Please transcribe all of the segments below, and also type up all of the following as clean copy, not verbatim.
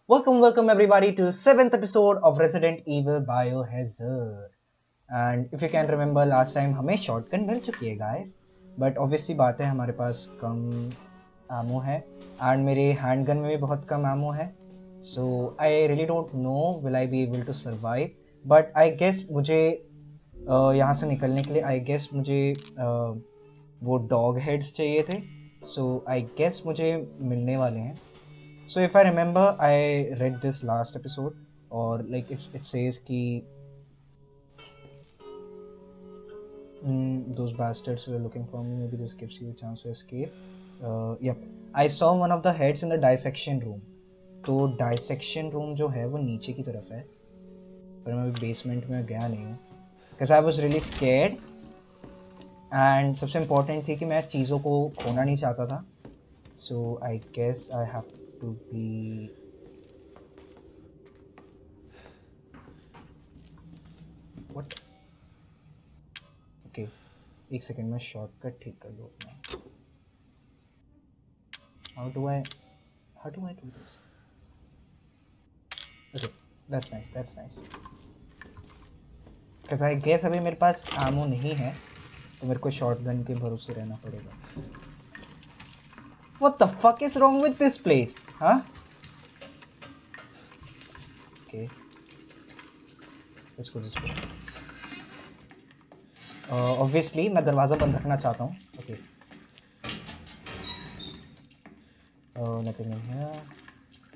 Welcome everybody to seventh episode of Resident Evil Biohazard. And if you can remember last time हमें shotgun मिल चुकी है guys, but obviously बात है हमारे पास कम ammo है and मेरे handgun में भी बहुत कम ammo है. So I really don't know will I be able to survive, but I guess मुझे यहाँ से निकलने के लिए I guess मुझे वो dog heads चाहिए थे. So I guess मुझे मिलने वाले हैं. So if I remember, I read this last episode, or like it says कि those bastards were looking for me. Maybe this gives you a chance to escape. Yep. I saw one of the heads in the dissection room. तो dissection room जो है वो नीचे की तरफ है, पर मैं अभी basement में गया नहीं हूँ, because I was really scared. And सबसे important थी कि मैं चीज़ों को खोना नहीं चाहता था. So I guess I have to be what? Okay, एक सेकेंड में शॉर्टकट ठीक कर लूँ अपना. How do I do this? Okay, that's nice. Because I guess अभी मेरे पास ammo नहीं है, तो मेरे को shotgun के भरोसे रहना पड़ेगा. What the fuck is wrong with this place? Huh? Okay, let's go this way. Obviously मैं दरवाज़ा बंद रखना चाहता हूँ. Okay. Nothing in here.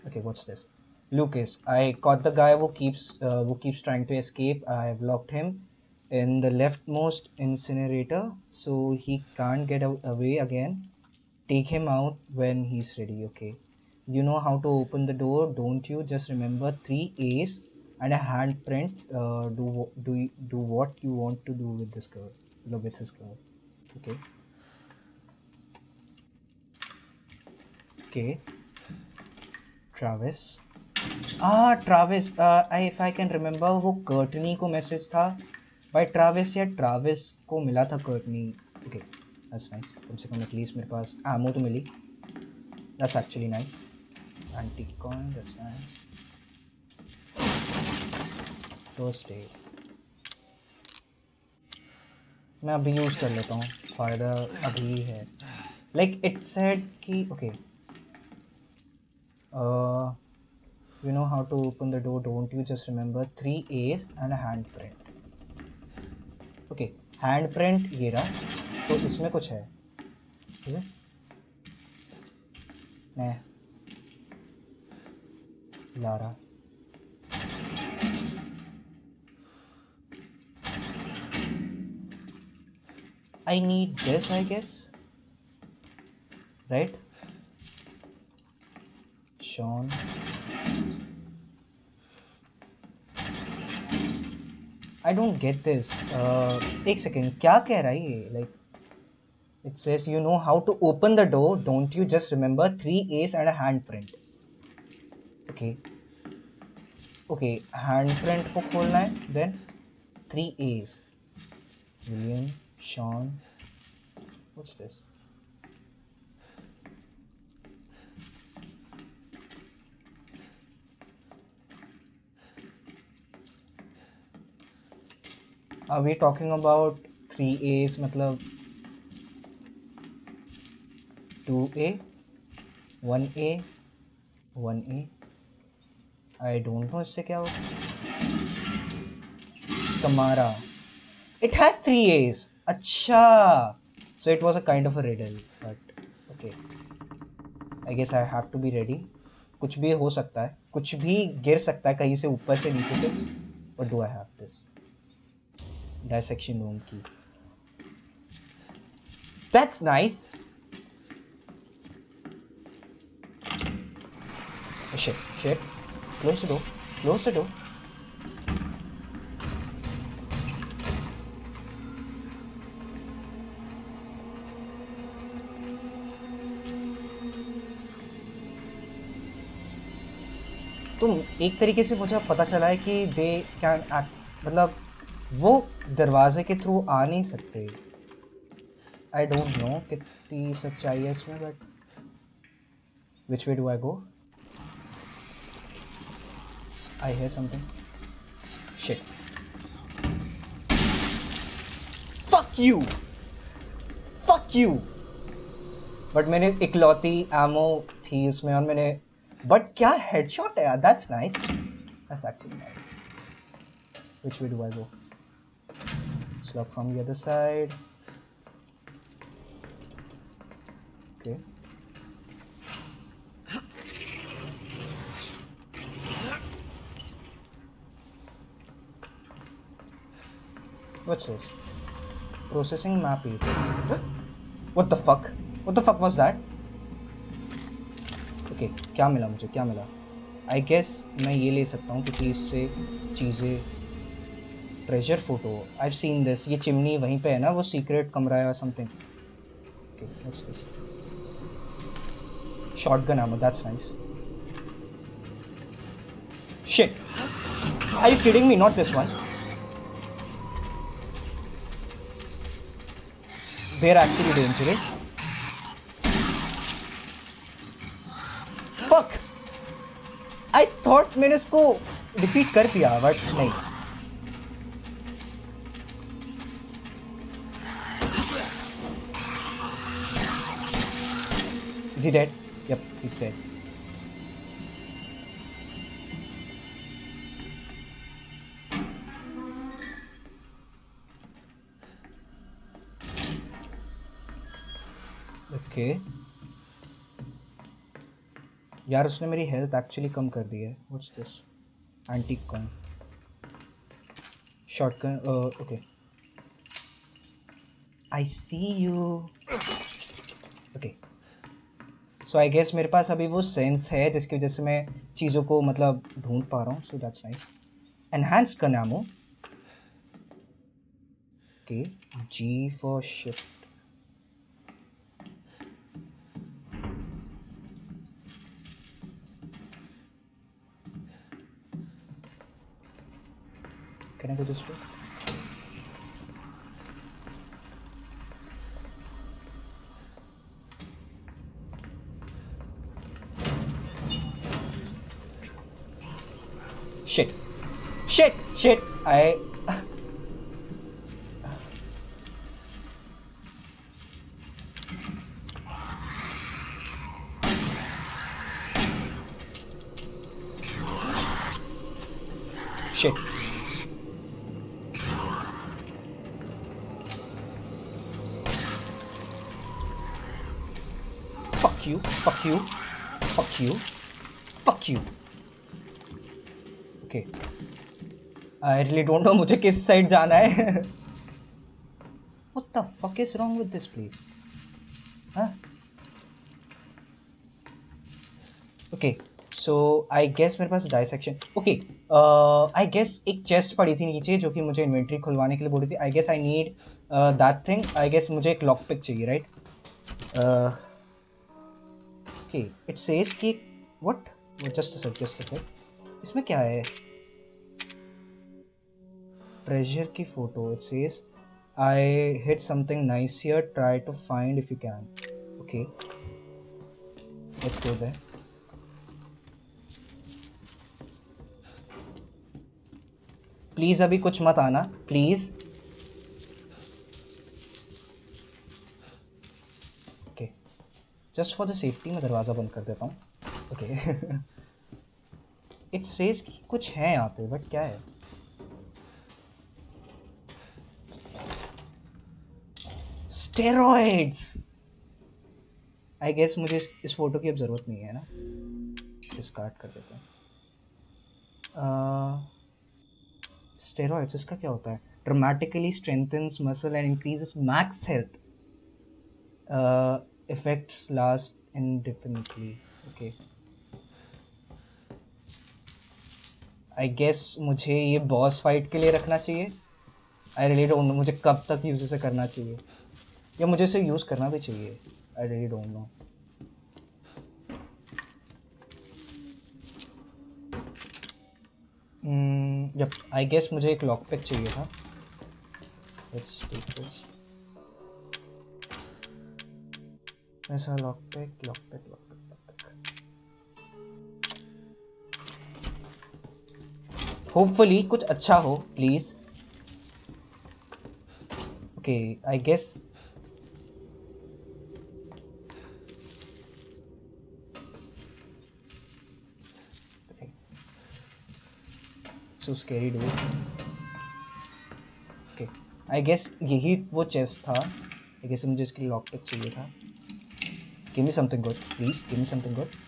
Okay, what's this? Lucas, I caught the guy who keeps trying to escape. I have locked him in the leftmost incinerator, so he can't get away again. Take him out when he's ready. Okay. You know how to open the door, don't you? Just remember 3 A's and a handprint. Do what you want to do with this girl. With this girl. Okay. Okay. Travis. Travis. if I can remember वो Courtney को message था by Travis या Travis को मिला था Courtney. Okay, that's nice. कम से कम एटलीस्ट मेरे पास एमो तो मिली. That's actually nice. Anti coin, that's nice. First aid मैं अभी यूज़ कर लेता हूँ, फ़ायदा अभी है. लाइक इट सेड कि okay, you know how to open the door, don't you? Just remember 3 A's and a handprint. Okay, handprint ये रहा, तो इसमें कुछ है. Is it? नहीं, Lara. I need this, I guess. Right? Sean. I don't get this. एक second, क्या कह रहा है ये? Like it says you know how to open the door, don't you? Just remember 3 A's and a handprint. Okay. Okay, handprint को खोलना है, then 3 A's. William, Sean. What's this? Are we talking about 3 A's मतलब 2A, 1A, 1A? I don't know इससे क्या होगा. Tamara. It has 3 A's. अच्छा. So it was a kind of a riddle, but okay. I guess I have to be ready. कुछ भी हो सकता है, कुछ भी गिर सकता है कहीं से, ऊपर से, नीचे से. What do I have this? Dissection room key. That's nice. Oh, shit. Close the door. तो एक तरीके से मुझे पता चला है कि दे कैन एक्ट, मतलब वो दरवाजे के थ्रू आ नहीं सकते. आई डोंट नो कितनी सच्चाई है इसमें, but which way do I go? I hear something. Shit. Fuck you. Fuck you. But मैंने इकलौती एमो थी उसमें और मैंने बट क्या हेडशॉट है यार. That's nice. That's actually nice. Which way do I go? It's locked from the other side. Okay. What's this? Processing map 8. What the fuck? What the fuck was that? Okay, क्या मिला मुझे? क्या मिला? I guess मैं ये ले सकता हूँ क्योंकि इससे चीज़ें treasure photo. I've seen this. ये चिमनी वहीं पे है ना, वो सीक्रेट कमरा है or something. Okay, what's this? Shotgun ammo. That's nice. Shit. Are you kidding me? Not this one. They're actually dangerous. Fuck. I thought मैंने इसको defeat कर दिया, but नहीं. Is he dead? Yep, he's dead. Okay. यार उसने मेरी health actually कम कर दी है. What's this? Antique coin. Shotgun. Okay. I see you. Okay. So I guess मेरे पास अभी वो सेंस है जिसकी वजह से मैं चीज़ों को मतलब ढूंढ पा रहा हूँ. So that's nice. Enhanced gun ammo. Okay. G for shift. Can I go this way? Shit. Shit. Shit. Shit. Fuck you. Fuck you. Fuck you. Fuck you. Okay. I really don't know मुझे किस side जाना है. What the fuck is wrong with this place? Huh? Okay. So I guess मेरे पास dissection. Okay. I guess एक chest पड़ी थी नीचे जो कि मुझे inventory खुलवाने के लिए बोली थी. I guess I need that thing. I guess मुझे एक lockpick चाहिए, right? Okay. It says कि what? Just a sec. इसमें क्या है? Treasure की photo. It says I hit something nice here. Try to find if you can. Okay. Let's go there. Please अभी कुछ मत आना please. Okay just for the safety मैं दरवाज़ा बंद कर देता हूँ. ओके इट सेज कि कुछ है यहाँ पे बट क्या है? स्टेरॉइड्स. आई गेस मुझे इस फोटो की अब ज़रूरत नहीं है ना. डिस्कार्ड कर देता हूँ. स्टेरॉइड्स इसका क्या होता है? Dramatically strengthens muscle and increases max health. Effects last indefinitely. Okay I guess मुझे ये बॉस फाइट के लिए रखना चाहिए. आई रियली डोंट नो मुझे कब तक यूज़ इसे करना चाहिए या मुझे इसे यूज़ करना भी चाहिए. I really don't know. Yup I guess मुझे एक लॉक पिक चाहिए था. Let's take this. ऐसा लॉक पिक. होपफुली कुछ अच्छा हो please. Okay I guess. So scary door. Okay I guess यही वो चेस्ट था. आई गेस मुझे इसके लॉक पिक चाहिए था. Give me something good please. Give me something good.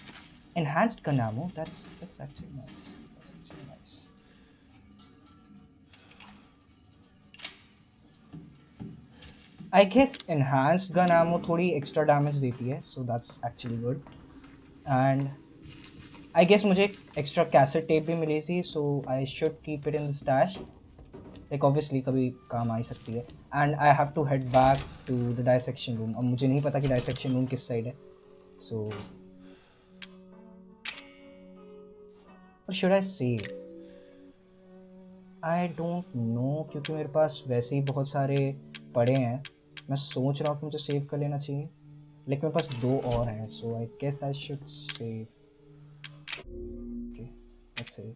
Enhanced gun ammo. That's actually nice. That's actually nice. I guess enhanced gun ammo थोड़ी extra damage देती है, so that's actually good. And I guess मुझे extra cassette tape भी मिली थी, so I should keep it in the stash. Like obviously कभी काम आ ही सकती है. And I have to head back to the dissection room. अब मुझे नहीं पता कि dissection room किस side है. So or should I save? I don't know क्योंकि मेरे पास वैसे ही बहुत सारे पड़े हैं. मैं सोच रहा हूँ कि मुझे सेव कर लेना चाहिए. लेकिन मेरे पास 2 और हैं, so I guess I should save. Okay, let's save.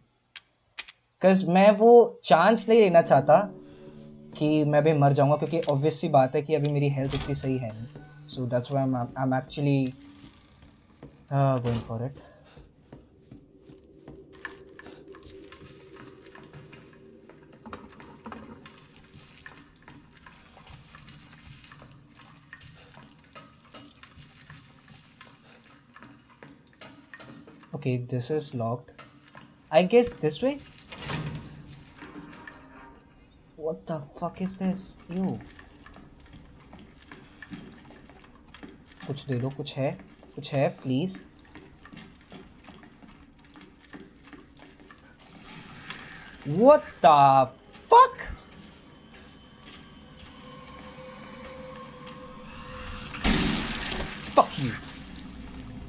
Cause मैं वो चांस नहीं लेना चाहता कि मैं भी मर जाऊंगा, क्योंकि obvious सी बात है कि अभी मेरी हेल्थ इतनी सही है नहीं. So that's why I'm actually going for it. Okay, this is locked. I guess this way? What the fuck is this? You. कुछ दे दो. कुछ है please. What the fuck? Fuck you.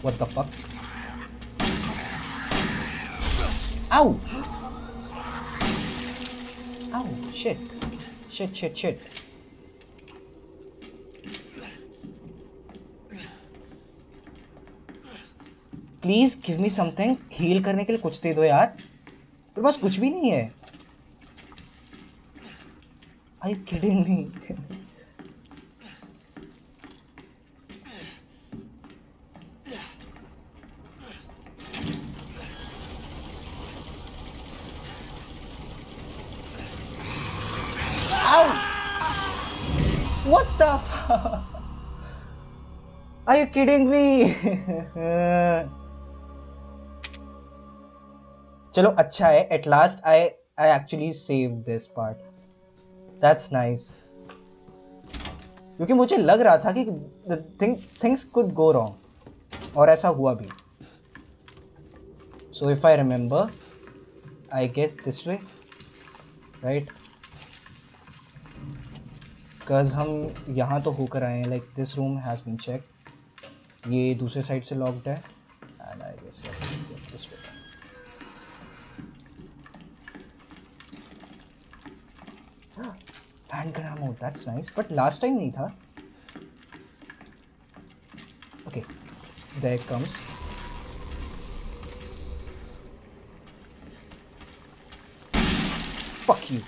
What the fuck? Ow! Ow, shit. Please give me something. Heal करने के लिए कुछ दे दो यार. मेरे पास कुछ भी नहीं है. Are you kidding me? Ow! What the fuck? Are you kidding me? चलो अच्छा है. At last I actually saved this part. That's nice. क्योंकि मुझे लग रहा था कि things could go wrong. और ऐसा हुआ भी. So if I remember, I guess this way, right? Because हम यहाँ तो होकर आए हैं. Like this room has been checked. ये दूसरे साइड से लॉक्ड है. And I guess this way. Handgun ammo, that's nice. But last time नहीं था. Okay, there it comes. Fuck you.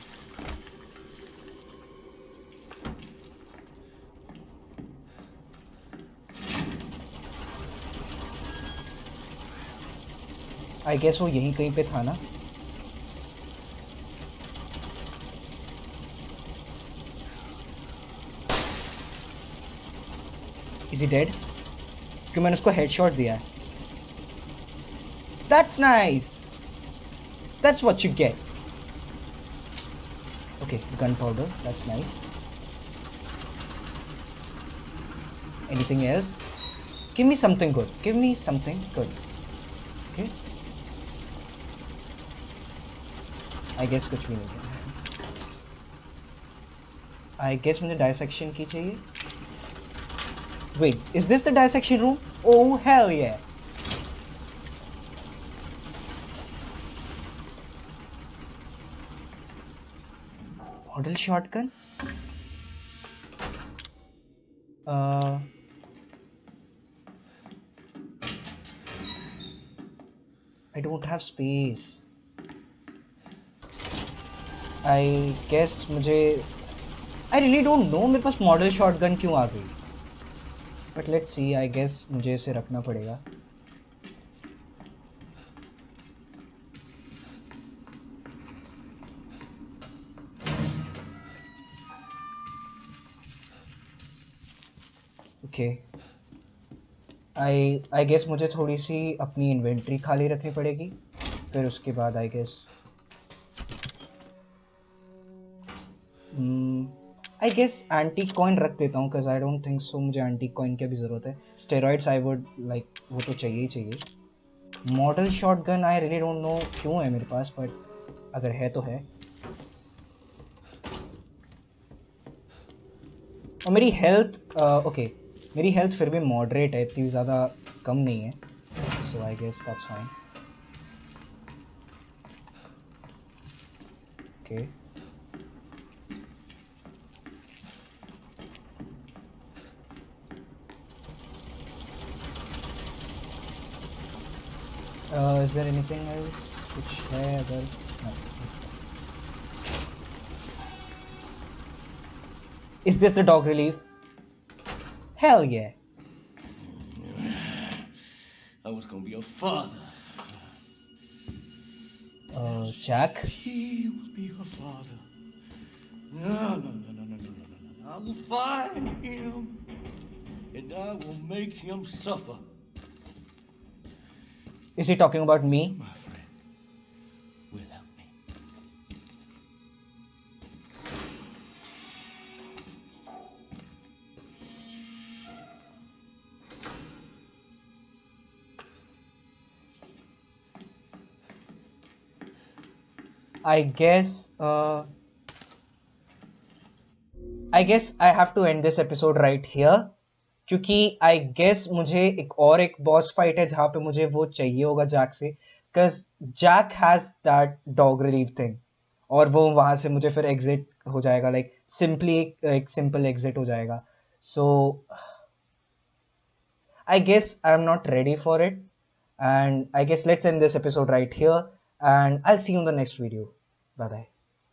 I guess वो यहीं कहीं पे था ना. Is he dead? क्योंकि मैंने उसको हेडशॉट दिया है. That's nice. That's what you get. Okay, gunpowder. That's nice. Anything else? Give me something good. Give me something good. Okay. I guess कुछ भी नहीं है. I guess मुझे dissection की चाहिए. Wait, is this the dissection room? Oh hell yeah. Model shotgun? I don't have space. I guess मुझे I really don't no मेरे पास model shotgun क्यों आ गई, but let's see. I guess मुझे इसे रखना पड़ेगा। ओके, आई गेस मुझे थोड़ी सी अपनी इन्वेंट्री खाली रखनी पड़ेगी, फिर उसके बाद I guess I guess antique coin रख देता हूँ, because I don't think so मुझे एंटीक कॉइन की भी ज़रूरत है। स्टेरॉइड्स आई वुड लाइक, वो तो चाहिए ही चाहिए। Model shotgun I really don't no क्यों है मेरे पास, बट अगर है तो है। और मेरी हेल्थ ओके, मेरी हेल्थ फिर भी मॉडरेट है, इतनी ज़्यादा कम नहीं है, so I guess that's fine. Okay, is there anything else? कुछ है अगर? Is this the dog relief? Hell yeah. I was gonna be a father. Jack? He will be her father. No, no, no, no, no, no, no, no, no. I will find him, and I will make him suffer. Is he talking about me? My friend will help me. I guess I have to end this episode right here, क्योंकि I guess मुझे एक boss fight है जहाँ पे मुझे वो चाहिए होगा जैक से, because Jack has that dog relief thing, और वो वहाँ से मुझे फिर एग्जिट हो जाएगा, लाइक सिंपली एक सिंपल एग्जिट हो जाएगा। So I guess I'm not ready for it, and I guess let's end this episode right here, and I'll see you in the next video. Bye bye.